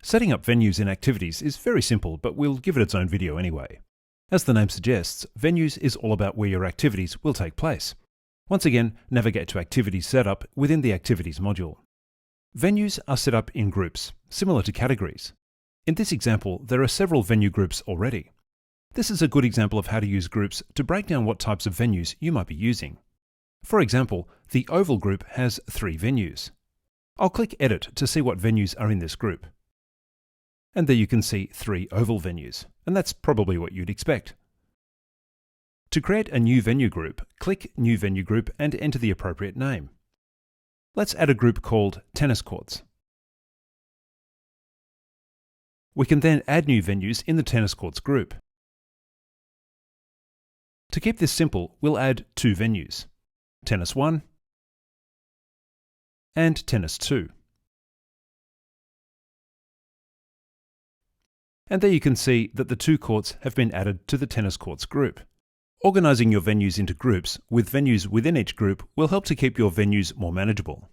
Setting up venues in activities is very simple, but we'll give it its own video anyway. As the name suggests, venues is all about where your activities will take place. Once again, navigate to Activities Setup within the Activities module. Venues are set up in groups, similar to categories. In this example, there are several venue groups already. This is a good example of how to use groups to break down what types of venues you might be using. For example, the Oval group has 3 venues. I'll click Edit to see what venues are in this group. And there you can see 3 oval venues, and that's probably what you'd expect. To create a new venue group, click New Venue Group and enter the appropriate name. Let's add a group called Tennis Courts. We can then add new venues in the Tennis Courts group. To keep this simple, we'll add 2 venues, Tennis 1 and Tennis 2. And there you can see that the 2 courts have been added to the Tennis Courts group. Organising your venues into groups with venues within each group will help to keep your venues more manageable.